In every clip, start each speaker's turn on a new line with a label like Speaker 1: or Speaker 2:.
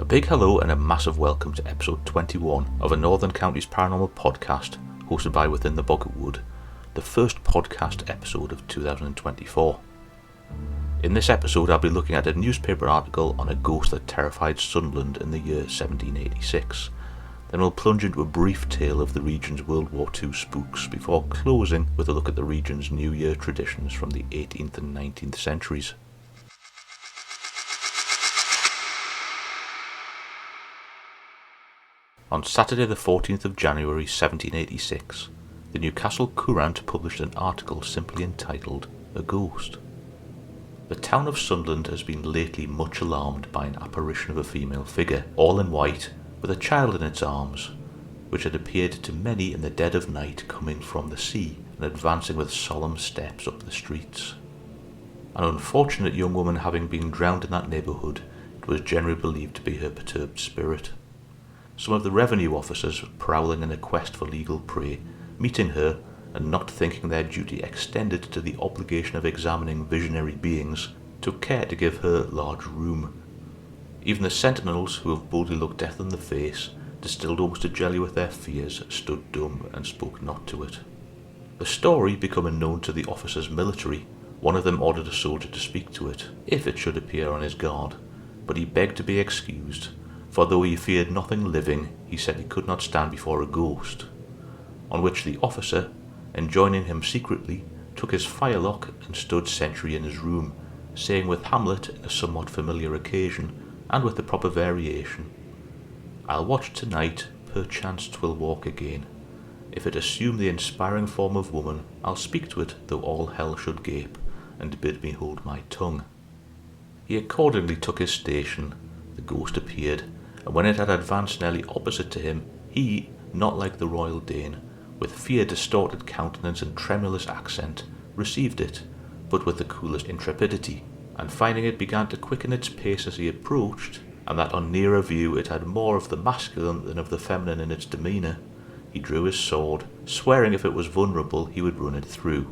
Speaker 1: big hello and a massive welcome to episode 21 of a Northern Counties Paranormal podcast hosted by Within the Boggart Wood, the first podcast episode of 2024. In this episode I'll be looking at a newspaper article on a ghost that terrified Sunderland in the year 1786. Then we'll plunge into a brief tale of the region's World War II spooks before closing with a look at the region's New Year traditions from the 18th and 19th centuries. On Saturday the 14th of January 1786, the Newcastle Courant published an article simply entitled A Ghost. The town of Sunderland has been lately much alarmed by an apparition of a female figure, all in white, with a child in its arms, which had appeared to many in the dead of night coming from the sea and advancing with solemn steps up the streets. An unfortunate young woman having been drowned in that neighbourhood, it was generally believed to be her perturbed spirit. Some of the revenue officers, prowling in a quest for legal prey, meeting her and not thinking their duty extended to the obligation of examining visionary beings, took care to give her large room. Even the sentinels, who have boldly looked death in the face, distilled almost a jelly with their fears, stood dumb and spoke not to it. The story becoming known to the officers military, one of them ordered a soldier to speak to it, if it should appear on his guard, but he begged to be excused, for though he feared nothing living, he said he could not stand before a ghost. On which the officer, enjoining him secretly, took his firelock and stood sentry in his room, saying with Hamlet in a somewhat familiar occasion, and with the proper variation, "I'll watch tonight, perchance 'twill walk again. If it assume the inspiring form of woman, I'll speak to it, though all hell should gape, and bid me hold my tongue." He accordingly took his station. The ghost appeared, and when it had advanced nearly opposite to him, he, not like the royal Dane, with fear-distorted countenance and tremulous accent, received it, but with the coolest intrepidity, and finding it began to quicken its pace as he approached, and that on nearer view it had more of the masculine than of the feminine in its demeanour, he drew his sword, swearing if it was vulnerable he would run it through.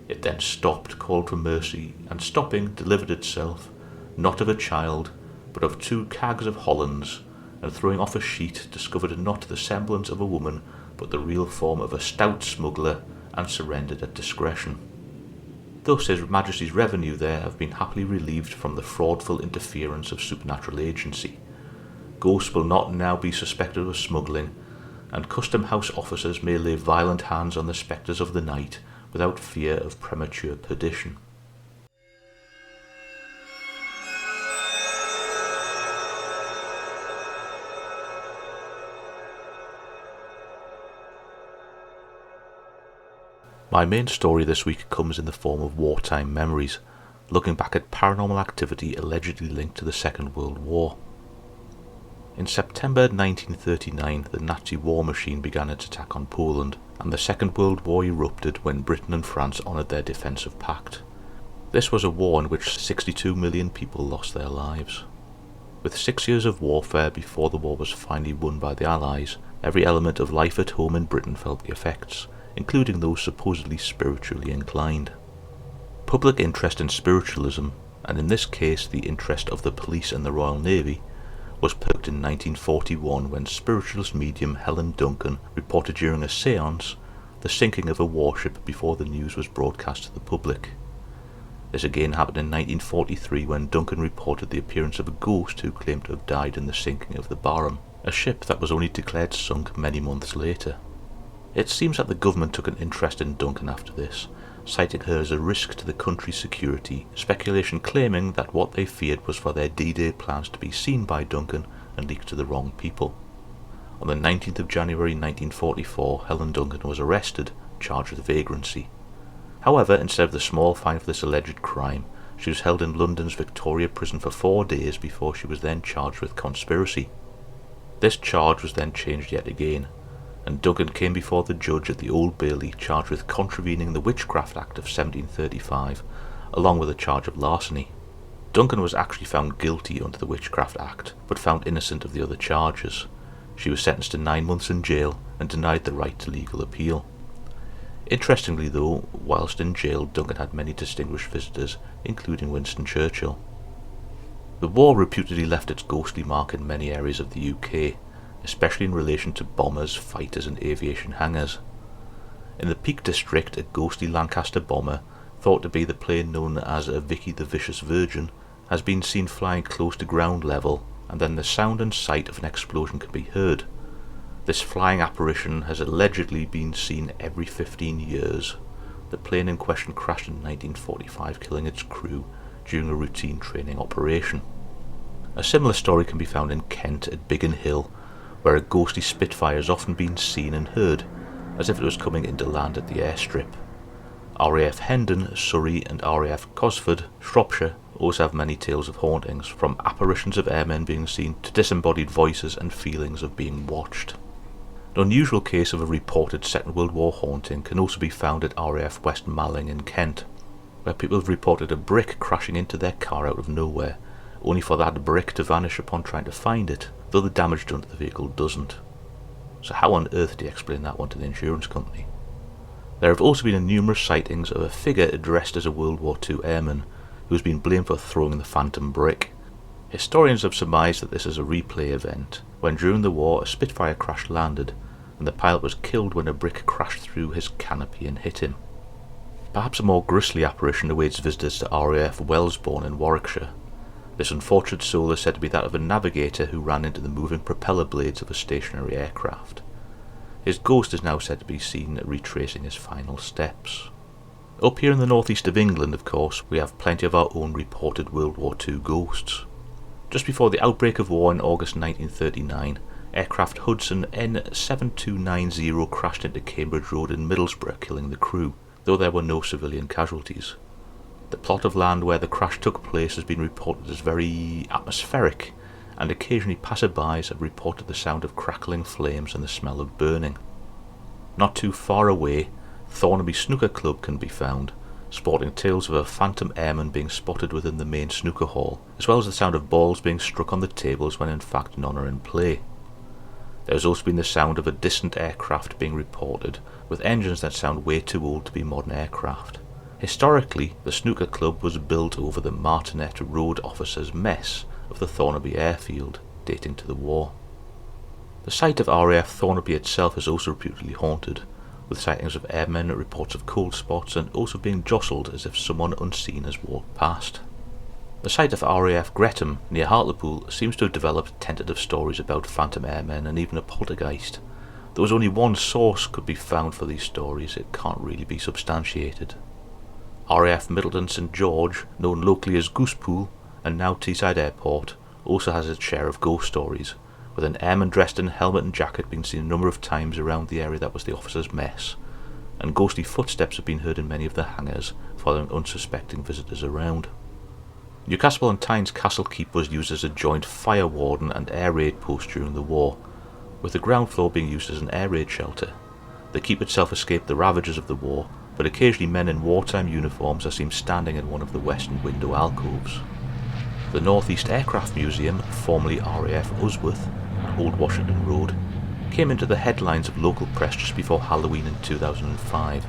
Speaker 1: It then stopped, called for mercy, and stopping, delivered itself, not of a child, but of two cags of Hollands, and throwing off a sheet, discovered not the semblance of a woman, but the real form of a stout smuggler, and surrendered at discretion. Thus His Majesty's revenue there have been happily relieved from the fraudful interference of supernatural agency. Ghosts will not now be suspected of smuggling, and custom house officers may lay violent hands on the spectres of the night without fear of premature perdition. My main story this week comes in the form of wartime memories, looking back at paranormal activity allegedly linked to the Second World War. In September 1939, the Nazi war machine began its attack on Poland, and the Second World War erupted when Britain and France honoured their defensive pact. This was a war in which 62 million people lost their lives. With 6 years of warfare before the war was finally won by the Allies, every element of life at home in Britain felt the effects, including those supposedly spiritually inclined. Public interest in spiritualism, and in this case the interest of the police and the Royal Navy, was perked in 1941 when spiritualist medium Helen Duncan reported during a séance the sinking of a warship before the news was broadcast to the public. This again happened in 1943 when Duncan reported the appearance of a ghost who claimed to have died in the sinking of the Barham, a ship that was only declared sunk many months later. It seems that the government took an interest in Duncan after this, citing her as a risk to the country's security, speculation claiming that what they feared was for their D-Day plans to be seen by Duncan and leaked to the wrong people. On the 19th of January 1944, Helen Duncan was arrested, charged with vagrancy. However, instead of the small fine for this alleged crime, she was held in London's Victoria Prison for 4 days before she was then charged with conspiracy. This charge was then changed yet again, and Duncan came before the judge at the Old Bailey charged with contravening the Witchcraft Act of 1735, along with a charge of larceny. Duncan was actually found guilty under the Witchcraft Act, but found innocent of the other charges. She was sentenced to 9 months in jail and denied the right to legal appeal. Interestingly though, whilst in jail, Duncan had many distinguished visitors, including Winston Churchill. The war reputedly left its ghostly mark in many areas of the UK, especially in relation to bombers, fighters and aviation hangars. In the Peak District, a ghostly Lancaster bomber, thought to be the plane known as a Vicky the Vicious Virgin, has been seen flying close to ground level, and then the sound and sight of an explosion can be heard. This flying apparition has allegedly been seen every 15 years. The plane in question crashed in 1945, killing its crew during a routine training operation. A similar story can be found in Kent at Biggin Hill, where a ghostly Spitfire has often been seen and heard, as if it was coming into land at the airstrip. RAF Hendon, Surrey and RAF Cosford, Shropshire, also have many tales of hauntings, from apparitions of airmen being seen to disembodied voices and feelings of being watched. An unusual case of a reported Second World War haunting can also be found at RAF West Malling in Kent, where people have reported a brick crashing into their car out of nowhere, only for that brick to vanish upon trying to find it, though the damage done to the vehicle doesn't. So how on earth do you explain that one to the insurance company? There have also been numerous sightings of a figure addressed as a World War II airman who has been blamed for throwing the phantom brick. Historians have surmised that this is a replay event, when during the war a Spitfire crash landed and the pilot was killed when a brick crashed through his canopy and hit him. Perhaps a more grisly apparition awaits visitors to RAF Wellesbourne in Warwickshire. This unfortunate soul is said to be that of a navigator who ran into the moving propeller blades of a stationary aircraft. His ghost is now said to be seen retracing his final steps. Up here in the northeast of England, of course, we have plenty of our own reported World War II ghosts. Just before the outbreak of war in August 1939, aircraft Hudson N7290 crashed into Cambridge Road in Middlesbrough, killing the crew, though there were no civilian casualties. The plot of land where the crash took place has been reported as very atmospheric, and occasionally passerbys have reported the sound of crackling flames and the smell of burning. Not too far away, Thornaby Snooker Club can be found, sporting tales of a phantom airman being spotted within the main snooker hall, as well as the sound of balls being struck on the tables when in fact none are in play. There has also been the sound of a distant aircraft being reported, with engines that sound way too old to be modern aircraft. Historically, the snooker club was built over the Martinet Road Officers' Mess of the Thornaby airfield, dating to the war. The site of RAF Thornaby itself is also reputedly haunted, with sightings of airmen, reports of cold spots, and also being jostled as if someone unseen has walked past. The site of RAF Gretham near Hartlepool seems to have developed tentative stories about phantom airmen and even a poltergeist. Though as only one source could be found for these stories, it can't really be substantiated. RAF Middleton St George, known locally as Goosepool and now Teesside Airport, also has its share of ghost stories, with an airman dressed in helmet and jacket being seen a number of times around the area that was the officers' mess, and ghostly footsteps have been heard in many of the hangars following unsuspecting visitors around. Newcastle on Tyne's Castle Keep was used as a joint fire warden and air raid post during the war, with the ground floor being used as an air raid shelter. The keep itself escaped the ravages of the war, but occasionally men in wartime uniforms are seen standing in one of the western window alcoves. The North East Aircraft Museum, formerly RAF Usworth, on Old Washington Road, came into the headlines of local press just before Halloween in 2005,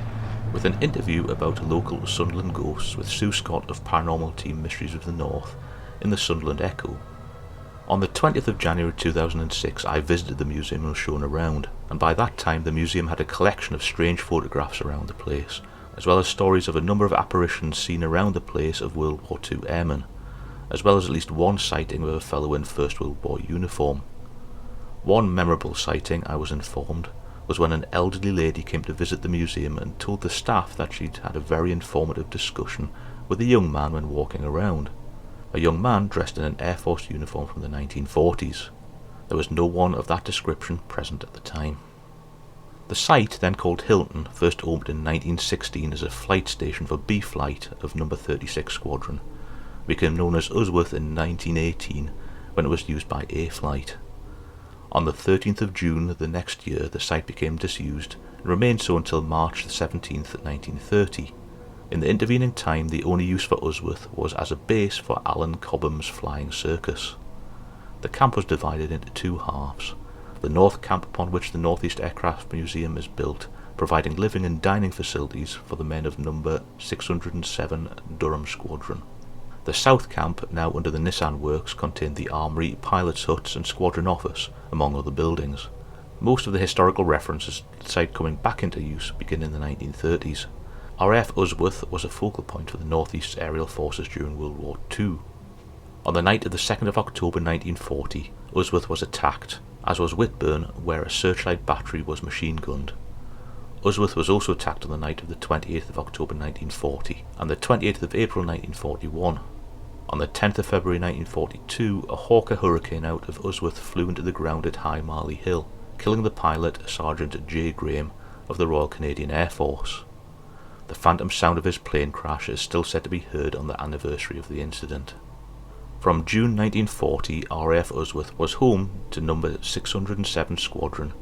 Speaker 1: with an interview about local Sunderland ghosts with Sue Scott of Paranormal Team Mysteries of the North in the Sunderland Echo. On the 20th of January 2006 I visited the museum and was shown around, and by that time the museum had a collection of strange photographs around the place, as well as stories of a number of apparitions seen around the place of World War II airmen, as well as at least one sighting of a fellow in First World War uniform. One memorable sighting, I was informed, was when an elderly lady came to visit the museum and told the staff that she'd had a very informative discussion with a young man when walking around. A young man dressed in an Air Force uniform from the 1940s. There was no one of that description present at the time. The site, then called Hilton, first opened in 1916 as a flight station for B Flight of No. 36 Squadron, became known as Usworth in 1918 when it was used by A Flight. On the 13th of June the next year the site became disused and remained so until March the 17th, 1930. In the intervening time the only use for Usworth was as a base for Alan Cobham's flying circus. The camp was divided into two halves. The North Camp, upon which the North East Aircraft Museum is built, providing living and dining facilities for the men of No. 607 Durham Squadron. The south camp, now under the Nissan Works, contained the armoury, pilot's huts and squadron office, among other buildings. Most of the historical references to the site coming back into use begin in the 1930s. RAF Usworth was a focal point for the North East's aerial forces during World War II. On the night of the 2nd of October 1940, Usworth was attacked, as was Whitburn, where a searchlight battery was machine gunned. Usworth was also attacked on the night of the 28th of October 1940 and the 28th of April 1941. On the 10th of February 1942, a Hawker Hurricane out of Usworth flew into the ground at High Marley Hill, killing the pilot, Sergeant J. Graham, of the Royal Canadian Air Force. The phantom sound of his plane crash is still said to be heard on the anniversary of the incident. From June 1940, RAF Usworth was home to No. 607 Squadron,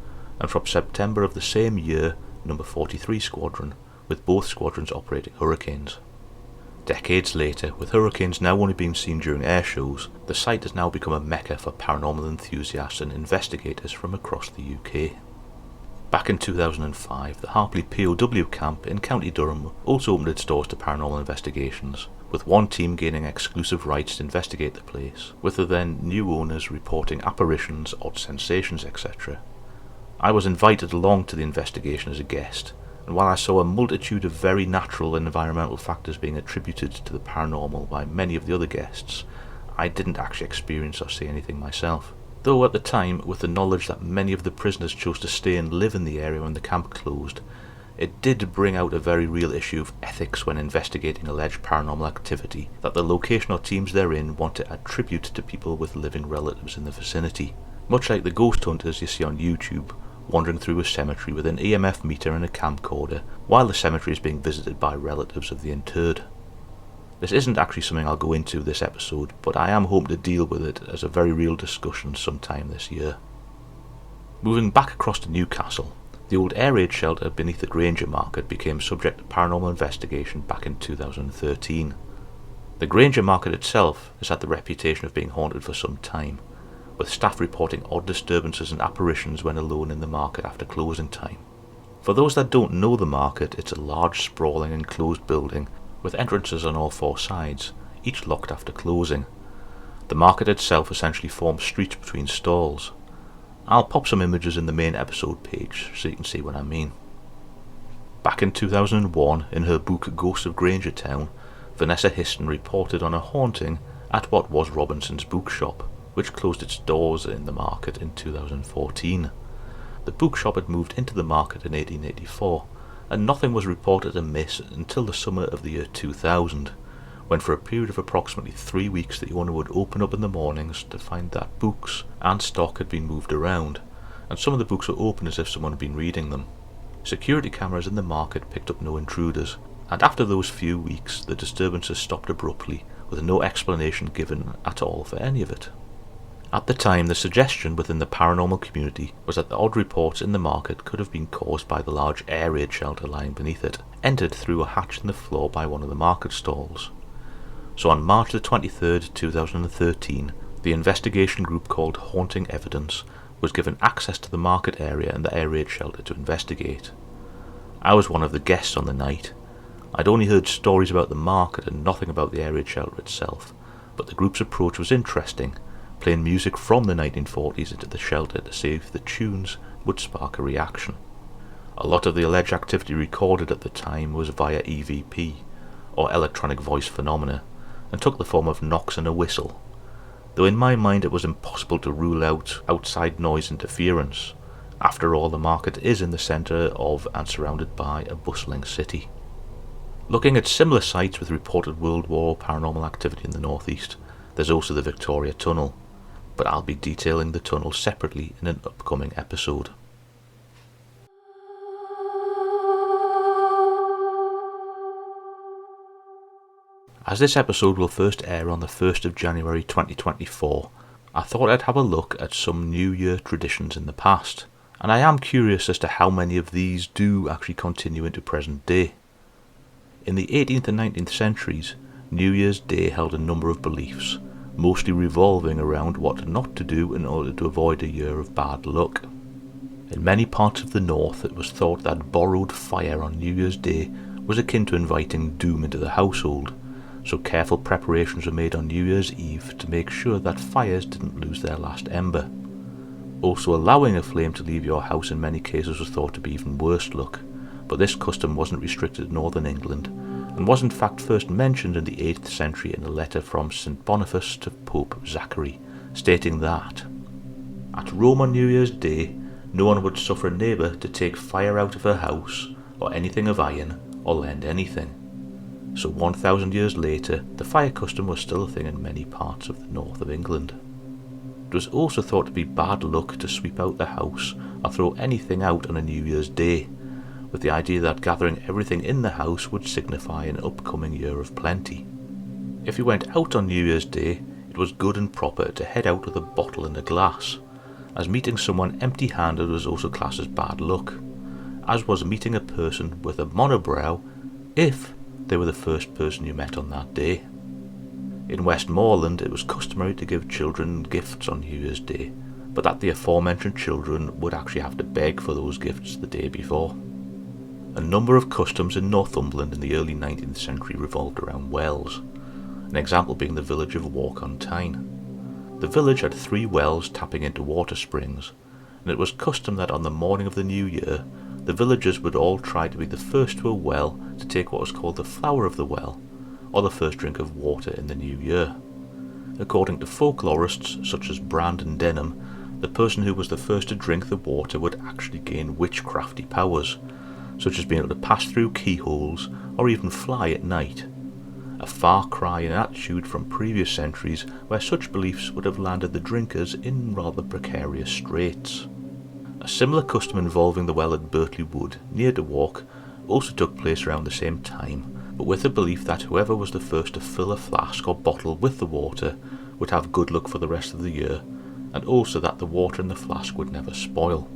Speaker 1: and from September of the same year, No. 43 Squadron, with both squadrons operating Hurricanes. Decades later, with Hurricanes now only being seen during air shows, the site has now become a mecca for paranormal enthusiasts and investigators from across the UK. Back in 2005, the Harperley POW Camp in County Durham also opened its doors to paranormal investigations, with one team gaining exclusive rights to investigate the place, with the then new owners reporting apparitions, odd sensations, etc. I was invited along to the investigation as a guest, and while I saw a multitude of very natural and environmental factors being attributed to the paranormal by many of the other guests, I didn't actually experience or see anything myself. Though at the time, with the knowledge that many of the prisoners chose to stay and live in the area when the camp closed, it did bring out a very real issue of ethics when investigating alleged paranormal activity that the location or teams therein want to attribute to people with living relatives in the vicinity. Much like the ghost hunters you see on YouTube, wandering through a cemetery with an EMF meter and a camcorder while the cemetery is being visited by relatives of the interred. This isn't actually something I'll go into this episode, but I am hoping to deal with it as a very real discussion sometime this year. Moving back across to Newcastle, the old air raid shelter beneath the Grainger Market became subject to paranormal investigation back in 2013. The Grainger Market itself has had the reputation of being haunted for some time, with staff reporting odd disturbances and apparitions when alone in the market after closing time. For those that don't know the market, it's a large, sprawling, enclosed building with entrances on all four sides, each locked after closing. The market itself essentially forms streets between stalls. I'll pop some images in the main episode page so you can see what I mean. Back in 2001, in her book Ghosts of Grainger Town, Vanessa Histon reported on a haunting at what was Robinson's bookshop, which closed its doors in the market in 2014. The bookshop had moved into the market in 1884, and nothing was reported amiss until the summer of the year 2000, when for a period of approximately 3 weeks the owner would open up in the mornings to find that books and stock had been moved around, and some of the books were open as if someone had been reading them. Security cameras in the market picked up no intruders, and after those few weeks the disturbances stopped abruptly, with no explanation given at all for any of it. At the time, the suggestion within the paranormal community was that the odd reports in the market could have been caused by the large air raid shelter lying beneath it, entered through a hatch in the floor by one of the market stalls. So on March the 23rd, 2013, the investigation group called Haunting Evidence was given access to the market area and the air raid shelter to investigate. I was one of the guests on the night. I'd only heard stories about the market and nothing about the air raid shelter itself, but the group's approach was interesting, playing music from the 1940s into the shelter to see if the tunes would spark a reaction. A lot of the alleged activity recorded at the time was via EVP, or electronic voice phenomena, and took the form of knocks and a whistle, though in my mind it was impossible to rule out outside noise interference. After all, the market is in the centre of and surrounded by a bustling city. Looking at similar sites with reported World War paranormal activity in the northeast, there's also the Victoria Tunnel, but I'll be detailing the tunnel separately in an upcoming episode. As this episode will first air on the 1st of January 2024, I thought I'd have a look at some New Year traditions in the past, and I am curious as to how many of these do actually continue into present day. In the 18th and 19th centuries, New Year's Day held a number of beliefs, mostly revolving around what not to do in order to avoid a year of bad luck. In many parts of the north, it was thought that borrowed fire on New Year's Day was akin to inviting doom into the household, so careful preparations were made on New Year's Eve to make sure that fires didn't lose their last ember. Also, allowing a flame to leave your house in many cases was thought to be even worse luck, but this custom wasn't restricted to northern England, and was in fact first mentioned in the 8th century in a letter from St. Boniface to Pope Zachary, stating that, "At Rome on New Year's Day, no one would suffer a neighbour to take fire out of her house, or anything of iron, or lend anything." So 1,000 years later, the fire custom was still a thing in many parts of the north of England. It was also thought to be bad luck to sweep out the house or throw anything out on a New Year's Day, with the idea that gathering everything in the house would signify an upcoming year of plenty. If you went out on New Year's Day, it was good and proper to head out with a bottle and a glass, as meeting someone empty-handed was also classed as bad luck, as was meeting a person with a monobrow if they were the first person you met on that day. In Westmoreland, it was customary to give children gifts on New Year's Day, but that the aforementioned children would actually have to beg for those gifts the day before. A number of customs in Northumberland in the early 19th century revolved around wells, an example being the village of Walk-on-Tyne. The village had 3 wells tapping into water springs, and it was custom that on the morning of the new year, the villagers would all try to be the first to a well to take what was called the flower of the well, or the first drink of water in the new year. According to folklorists such as Brand and Denham, the person who was the first to drink the water would actually gain witchcrafty powers, such as being able to pass through keyholes or even fly at night. A far cry in attitude from previous centuries where such beliefs would have landed the drinkers in rather precarious straits. A similar custom involving the well at Bertley Wood, near de Walk, also took place around the same time, but with the belief that whoever was the first to fill a flask or bottle with the water would have good luck for the rest of the year, and also that the water in the flask would never spoil.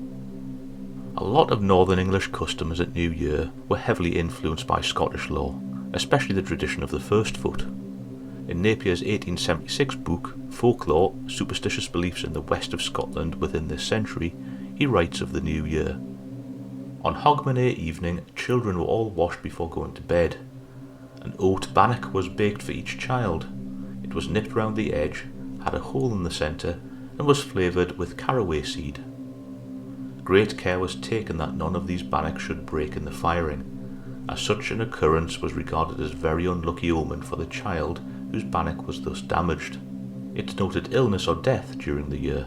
Speaker 1: A lot of Northern English customs at New Year were heavily influenced by Scottish law, especially the tradition of the first foot. In Napier's 1876 book, Folklore, Superstitious Beliefs in the West of Scotland Within This Century, he writes of the New Year. On Hogmanay evening, children were all washed before going to bed. An oat bannock was baked for each child. It was nipped round the edge, had a hole in the centre, and was flavoured with caraway seed. Great care was taken that none of these bannocks should break in the firing, as such an occurrence was regarded as very unlucky omen for the child whose bannock was thus damaged. It denoted illness or death during the year.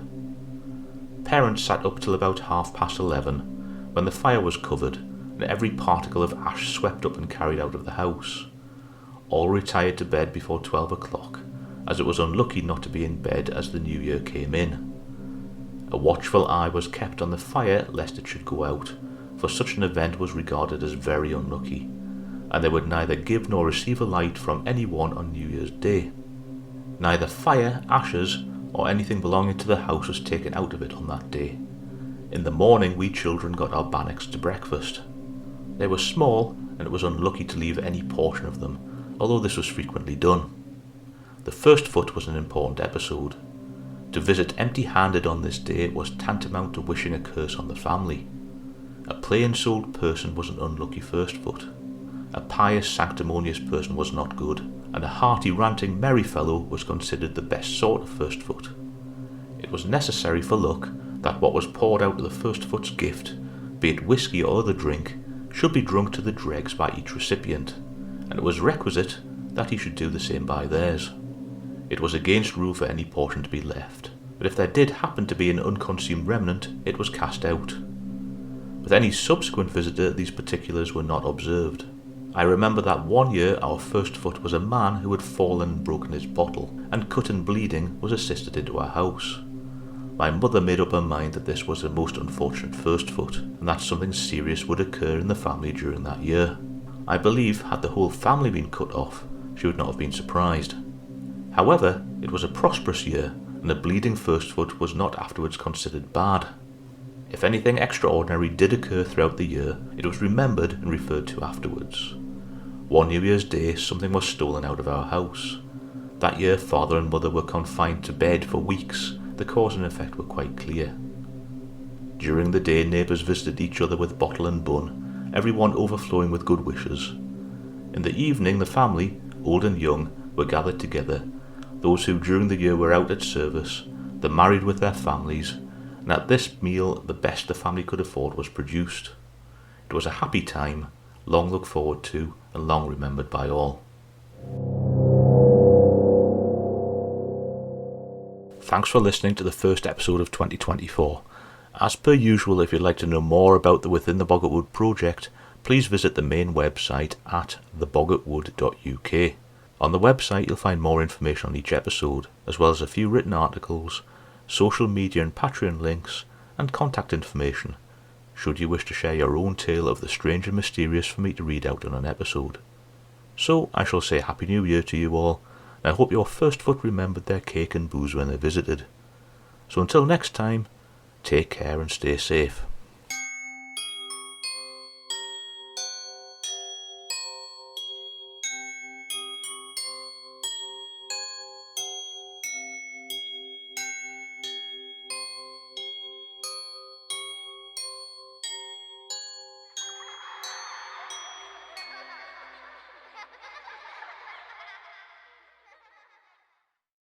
Speaker 1: Parents sat up till about 11:30, when the fire was covered and every particle of ash swept up and carried out of the house. All retired to bed before 12 o'clock, as it was unlucky not to be in bed as the new year came in. A watchful eye was kept on the fire lest it should go out, for such an event was regarded as very unlucky, and they would neither give nor receive a light from anyone on New Year's Day. Neither fire, ashes, or anything belonging to the house was taken out of it on that day. In the morning we children got our bannocks to breakfast. They were small, and it was unlucky to leave any portion of them, although this was frequently done. The first foot was an important episode. To visit empty-handed on this day was tantamount to wishing a curse on the family. A plain-souled person was an unlucky first foot. A pious, sanctimonious person was not good, and a hearty, ranting, merry fellow was considered the best sort of first foot. It was necessary for luck that what was poured out of the first foot's gift, be it whisky or other drink, should be drunk to the dregs by each recipient, and it was requisite that he should do the same by theirs. It was against rule for any portion to be left, but if there did happen to be an unconsumed remnant, it was cast out. With any subsequent visitor, these particulars were not observed. I remember that one year our first foot was a man who had fallen and broken his bottle, and cut and bleeding was assisted into our house. My mother made up her mind that this was a most unfortunate first foot, and that something serious would occur in the family during that year. I believe had the whole family been cut off, she would not have been surprised. However, it was a prosperous year, and a bleeding first foot was not afterwards considered bad. If anything extraordinary did occur throughout the year, it was remembered and referred to afterwards. One New Year's Day, something was stolen out of our house. That year, father and mother were confined to bed for weeks. The cause and effect were quite clear. During the day, neighbours visited each other with bottle and bun, everyone overflowing with good wishes. In the evening, the family, old and young, were gathered together, those who during the year were out at service, the married with their families, and at this meal the best the family could afford was produced. It was a happy time, long looked forward to and long remembered by all. Thanks for listening to the first episode of 2024. As per usual, if you'd like to know more about the Within the Boggart Wood project, please visit the main website at theboggartwood.uk. On the website you'll find more information on each episode, as well as a few written articles, social media and Patreon links, and contact information, should you wish to share your own tale of the strange and mysterious for me to read out on an episode. So I shall say Happy New Year to you all, and I hope your first foot remembered their cake and booze when they visited. So until next time, take care and stay safe.